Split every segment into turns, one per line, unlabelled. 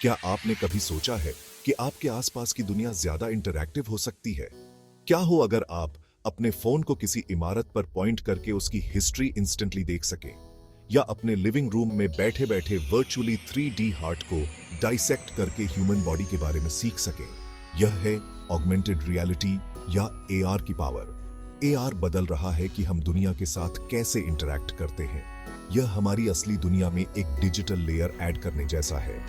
क्या आपने कभी सोचा है कि आपके आसपास की दुनिया ज्यादा इंटरैक्टिव हो सकती है? क्या हो अगर आप अपने फोन को किसी इमारत पर पॉइंट करके उसकी हिस्ट्री इंस्टेंटली देख सकें, या अपने लिविंग रूम में बैठे बैठे वर्चुअली 3D हार्ट को डाइसेक्ट करके ह्यूमन बॉडी के बारे में सीख सकें? यह है ऑगमेंटेड रियलिटी या एआर की पावर। एआर बदल रहा है कि हम दुनिया के साथ कैसे इंटरैक्ट करते हैं। यह हमारी असली दुनिया में एक डिजिटल लेयर ऐड करने जैसा है।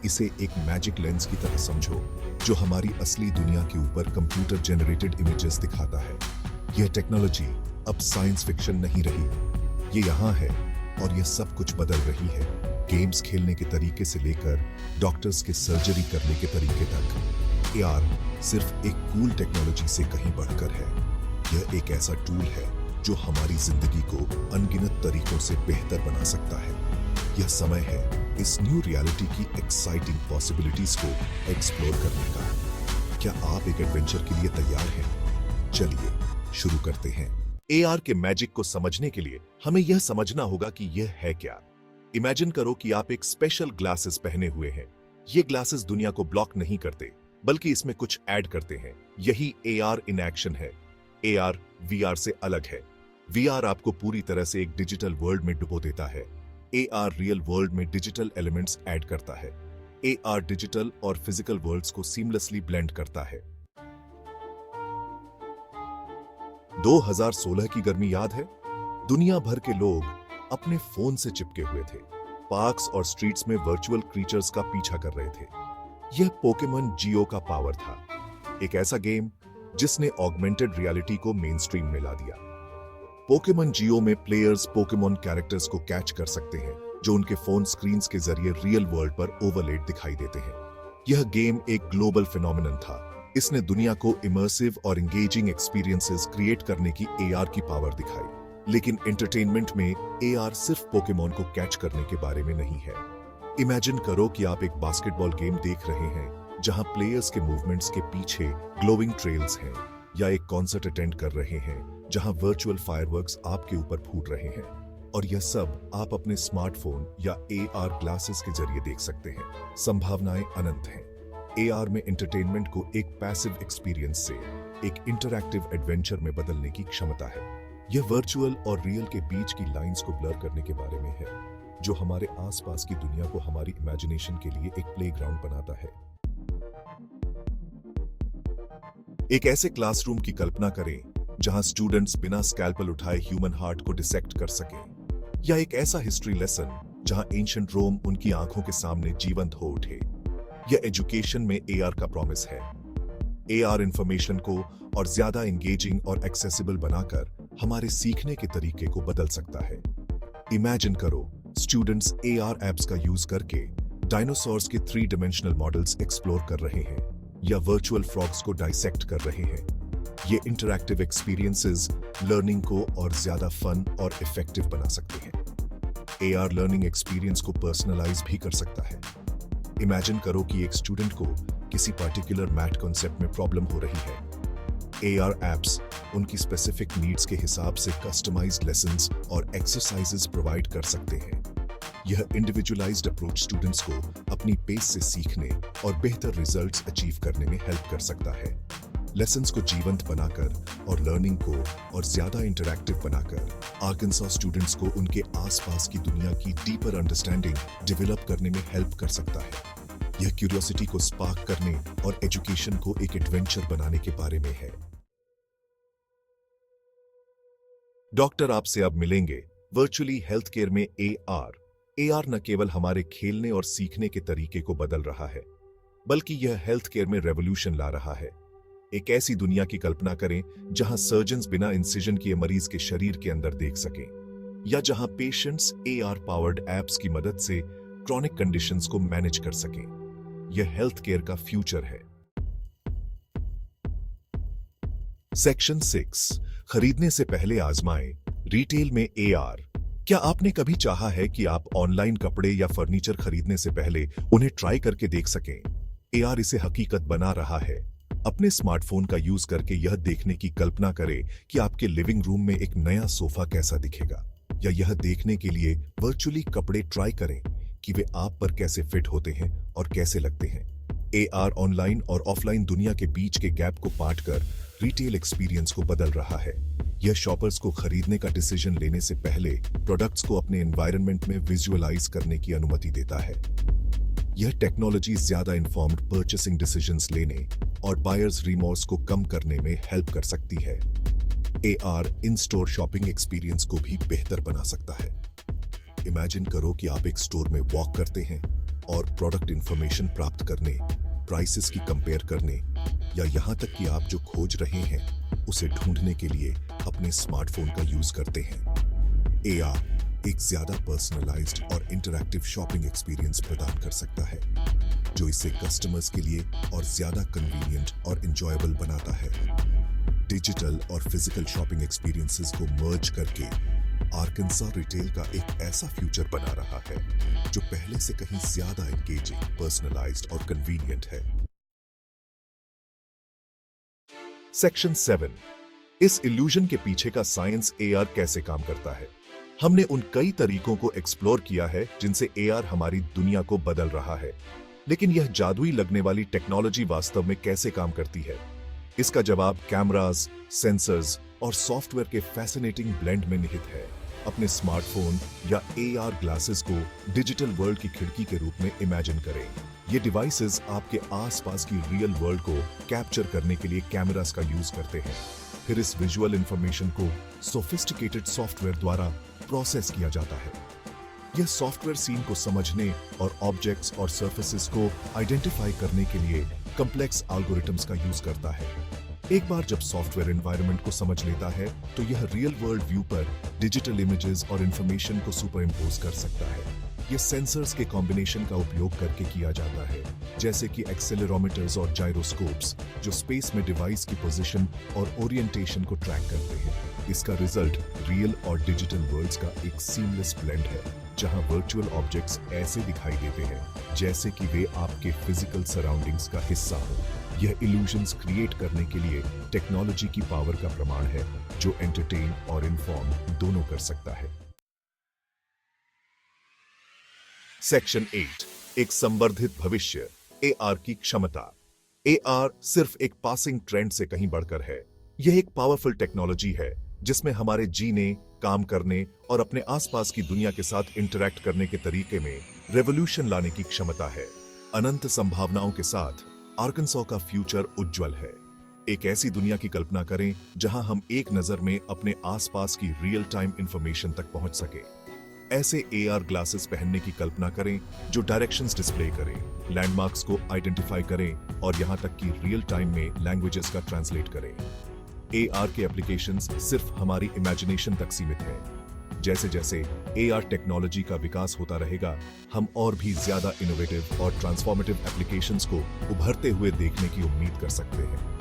इसे एक मैजिक लेंस की तरह समझो, जो हमारी असली दुनिया के ऊपर कंप्यूटर जनरेटेड इमेजेस दिखाता है। यह टेक्नोलॉजी अब साइंस फिक्शन नहीं रही, ये यहाँ है और यह सब कुछ बदल रही है। गेम्स खेलने के तरीके से लेकर डॉक्टर्स के सर्जरी करने के तरीके तक, एआर सिर्फ एक कूल टेक्नोलॉजी से कहीं बढ़कर है। यह एक ऐसा टूल है जो हमारी जिंदगी को अनगिनत तरीकों से बेहतर बना सकता है। यह समय है इस न्यू रियलिटी की एक्साइटिंग पॉसिबिलिटीज को एक्सप्लोर करने का। क्या आप एक एडवेंचर के लिए तैयार हैं? चलिए शुरू करते हैं। एआर के मैजिक को समझने के लिए हमें यह समझना होगा कि यह है क्या। इमेजिन करो कि आप एक स्पेशल ग्लासेस पहने हुए हैं। ये ग्लासेस दुनिया को ब्लॉक नहीं करते, बल्कि इसमें कुछ ऐड करते हैं। यही एआर इन एक्शन है। एआर वीआर से अलग है। वीआर आपको पूरी तरह से एक डिजिटल वर्ल्ड में डुबो देता है। एआर रियल वर्ल्ड में डिजिटल एलिमेंट्स ऐड करता है। एआर डिजिटल और फिजिकल वर्ल्ड्स को सीमलेसली ब्लेंड करता है। 2016 की गर्मी याद है? दुनिया भर के लोग अपने फोन से चिपके हुए थे। पार्क्स और स्ट्रीट्स में वर्चुअल क्रीचर्स का पीछा कर रहे थे। यह पोकेमॉन जियो का पावर था, एक ऐसा गेम जिसने ऑगमेंटेड रियलिटी को मेन स्ट्रीम में ला दिया। पोकेमॉन जियो में प्लेयर्स पोकेमॉन कैरेक्टर्स को कैच कर सकते हैं, जो उनके फोन स्क्रीन्स के जरिए रियल वर्ल्ड पर ओवरलेड दिखाई देते हैं। यह गेम एक ग्लोबल फिनोमिनन था। इसने दुनिया को इमर्सिव और एंगेजिंग एक्सपीरियंसेस क्रिएट करने की एआर की पावर दिखाई। लेकिन एंटरटेनमेंट में एआर सिर्फ पोकेमॉन को कैच करने के बारे में नहीं है। इमेजिन करो कि आप एक बास्केटबॉल गेम देख रहे हैं, जहां प्लेयर्स के मूवमेंट्स के पीछे ग्लोइंग ट्रेल्स हैं, या एक कॉन्सर्ट अटेंड कर रहे हैं जहां वर्चुअल फायरवर्क्स आपके ऊपर फूट रहे हैं। और यह सब आप अपने स्मार्टफोन या एआर ग्लासेस के जरिए देख सकते हैं। संभावनाएं अनंत हैं। एआर में एंटरटेनमेंट को एक पैसिव एक्सपीरियंस से एक इंटरैक्टिव एडवेंचर में बदलने की क्षमता है। यह वर्चुअल और रियल के बीच की लाइंस को ब्लर करने के बारे में है, जो हमारे आसपास की दुनिया को हमारी इमेजिनेशन के लिए एक प्लेग्राउंड बनाता है। एक ऐसे क्लासरूम की कल्पना करें जहां स्टूडेंट्स बिना स्कैल्पल उठाए ह्यूमन हार्ट को डिसेक्ट कर सकें, या एक ऐसा हिस्ट्री लेसन जहां एंशिएंट रोम उनकी आंखों के सामने जीवंत हो उठे। यह एजुकेशन में एआर का प्रॉमिस है। एआर इंफॉर्मेशन को और ज्यादा एंगेजिंग और एक्सेसिबल बनाकर हमारे सीखने के तरीके को बदल सकता है। इमेजिन करो, स्टूडेंट्स एआर एप्स का यूज करके डायनासोर्स के 3 डायमेंशनल मॉडल्स एक्सप्लोर कर रहे हैं, या वर्चुअल फ्रॉग्स को डाइसेक्ट कर रहे हैं। ये इंटरैक्टिव एक्सपीरियंसेस लर्निंग को और ज्यादा फन और इफेक्टिव बना सकते हैं। एआर लर्निंग एक्सपीरियंस को पर्सनलाइज भी कर सकता है। इमेजिन करो कि एक स्टूडेंट को किसी पर्टिकुलर मैथ कॉन्सेप्ट में प्रॉब्लम हो रही है। एआर एप्स उनकी स्पेसिफिक नीड्स के हिसाब से कस्टमाइज्ड लेसन्स और एक्सरसाइजेस प्रोवाइड कर सकते हैं। यह इंडिविजुअलाइज्ड अप्रोच स्टूडेंट्स को अपनी पेस से सीखने और बेहतर रिजल्ट्स अचीव करने में हेल्प कर सकता है। लेसन्स को जीवंत बनाकर और लर्निंग को और ज्यादा इंटरैक्टिव बनाकर आर्कांसस स्टूडेंट्स को उनके आसपास की दुनिया की डीपर अंडरस्टैंडिंग डेवलप करने में हेल्प कर सकता है। यह क्यूरियोसिटी को स्पार्क करने और एजुकेशन को एक एडवेंचर बनाने के बारे में है। डॉक्टर आपसे अब मिलेंगे वर्चुअली हेल्थ केयर में एआर। एआर न केवल हमारे खेलने और सीखने के तरीके को बदल रहा है, बल्कि यह हेल्थ केयर में रेवोल्यूशन ला रहा है। एक ऐसी दुनिया की कल्पना करें जहां सर्जन्स बिना इंसिजन किए मरीज के शरीर के अंदर देख सकें, या जहां पेशेंट्स एआर पावर्ड एप्स की मदद से क्रॉनिक कंडीशंस को मैनेज कर सकें। यह हेल्थ केयर का फ्यूचर है। सेक्शन 6, खरीदने से पहले आजमाएं रिटेल में एआर। क्या आपने कभी चाहा है कि आप ऑनलाइन कपड़े या फर्नीचर खरीदने से पहले उन्हें ट्राई करके देख सकें? एआर इसे हकीकत बना रहा है। अपने स्मार्टफोन का यूज करके यह देखने की कल्पना करें कि आपके लिविंग रूम में एक नया सोफा कैसा दिखेगा, या यह देखने के लिए वर्चुअली कपड़े ट्राई करें कि वे आप पर कैसे फिट होते हैं और कैसे लगते हैं। AR ऑनलाइन और ऑफलाइन दुनिया के बीच के गैप को पाट कर रिटेल एक्सपीरियंस को बदल रहा है। यह शॉपर्स को खरीदने का डिसीजन लेने से पहले प्रोडक्ट्स को अपने एनवायरनमेंट में विजुअलाइज करने की अनुमति देता है। यह टेक्नोलॉजी ज्यादा इन्फॉर्म्ड परचेसिंग डिसीजंस लेने और बायर्स रिमोर्स को कम करने में हेल्प कर सकती है। AR इन स्टोर शॉपिंग एक्सपीरियंस को भी बेहतर बना सकता है। इमेजिन करो कि आप एक स्टोर में वॉक करते हैं और प्रोडक्ट इंफॉर्मेशन प्राप्त करने, प्राइसेस की कंपेयर करने या यहां तक कि आप जो खोज रहे हैं उसे ढूंढने के लिए अपने स्मार्टफोन का यूज करते हैं। AR एक ज्यादा पर्सनलाइज्ड और इंटरैक्टिव शॉपिंग एक्सपीरियंस प्रदान कर सकता है, जो इसे कस्टमर्स के लिए और ज्यादा कन्वीनियंट और इंजॉयबल बनाता है। डिजिटल और फिजिकल शॉपिंग एक्सपीरियंसेस को मर्ज करके आर्कन्सा रिटेल का एक ऐसा फ्यूचर बना रहा है जो पहले से कहीं ज्यादा एंगेजिंग, पर्सनलाइज्ड और कन्वीनियंट है। सेक्शन 7, इस इल्यूजन के पीछे का साइंस AR कैसे काम करता है। हमने उन कई तरीकों को एक्सप्लोर किया है जिनसे AR हमारी दुनिया को बदल रहा है, लेकिन यह जादुई लगने वाली टेक्नोलॉजी वास्तव में कैसे काम करती है? इसका जवाब कैमरास, सेंसर्स और सॉफ्टवेयर के फैसिनेटिंग ब्लेंड में निहित है। अपने स्मार्टफोन या AR ग्लासेस को डिजिटल वर्ल्ड की खिड़की के रूप में इमेजिन करें। ये डिवाइसेस आपके आसपास की रियल वर्ल्ड को कैप्चर करने के लिए कैमरास का यूज करते हैं। फिर इस विजुअल इंफॉर्मेशन को सोफिस्टिकेटेड सॉफ्टवेयर द्वारा प्रोसेस किया जाता है। यह सॉफ्टवेयर सीन को समझने और ऑब्जेक्ट्स और सर्फेसेस को आइडेंटिफाई करने के लिए कॉम्प्लेक्स एल्गोरिथम्स का यूज करता है। एक बार जब सॉफ्टवेयर एनवायरनमेंट को समझ लेता है तो यह रियल वर्ल्ड व्यू पर डिजिटल इमेजेस और इंफॉर्मेशन को सुपर इम्पोज कर सकता है। यह सेंसर्स के कॉम्बिनेशन का उपयोग करके किया जाता है, जैसे कि एक्सेलेरोमीटर्स और जाइरोस्कोप्स, जो स्पेस में डिवाइस की पोजीशन और ओरिएंटेशन को ट्रैक करते हैं। इसका रिजल्ट रियल और डिजिटल वर्ल्ड्स का एक सीमलेस ब्लेंड है, जहां वर्चुअल ऑब्जेक्ट्स ऐसे दिखाई देते हैं जैसे कि वे आपके फिजिकल सराउंडिंग्स का हिस्सा हो। यह इल्यूजन्स क्रिएट करने के लिए टेक्नोलॉजी की पावर का प्रमाण है, जो एंटरटेन और इन्फॉर्म दोनों कर सकता है। सेक्शन 8, एक संवर्धित भविष्य, AR की क्षमता। AR सिर्फ एक पासिंग ट्रेंड से कहीं बढ़कर है। यह एक पावरफुल टेक्नोलॉजी है जिसमें हमारे जीने, काम करने और अपने आसपास की दुनिया के साथ इंटरैक्ट करने के तरीके में रेवोल्यूशन लाने की क्षमता है। अनंत संभावनाओं के साथ आर्कन्सा का फ्यूचर उज्जवल है। एक ऐसी दुनिया की कल्पना करें जहां हम एक नजर में अपने आसपास की रियल टाइम इंफॉर्मेशन तक पहुंच सके। ऐसे AR ग्लासेस पहनने की कल्पना करें जो डायरेक्शंस डिस्प्ले करें, लैंडमार्क्स को आइडेंटिफाई करें और यहां तक कि रियल टाइम में लैंग्वेजेस का ट्रांसलेट करें। AR के एप्लीकेशंस सिर्फ हमारी इमेजिनेशन तक सीमित हैं। जैसे जैसे AR टेक्नोलॉजी का विकास होता रहेगा, हम और भी ज्यादा इनोवेटिव और ट्रांसफॉर्मेटिव एप्लीकेशंस को उभरते हुए देखने की उम्मीद कर सकते हैं।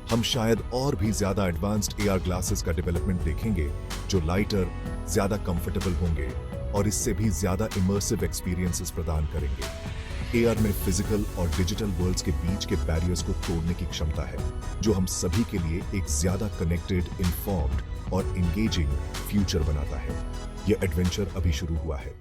हम शायद और भी ज्यादा एडवांस्ड AR ग्लासेस का डेवलपमेंट देखेंगे जो लाइटर, ज्यादा कंफर्टेबल होंगे और इससे भी ज्यादा इमर्सिव एक्सपीरियंसेस प्रदान करेंगे। AR में फिजिकल और डिजिटल वर्ल्ड्स के बीच के बैरियर्स को तोड़ने की क्षमता है, जो हम सभी के लिए एक ज्यादा कनेक्टेड, इन्फॉर्म्ड और एंगेजिंग फ्यूचर बनाता है। यह एडवेंचर अभी शुरू हुआ है।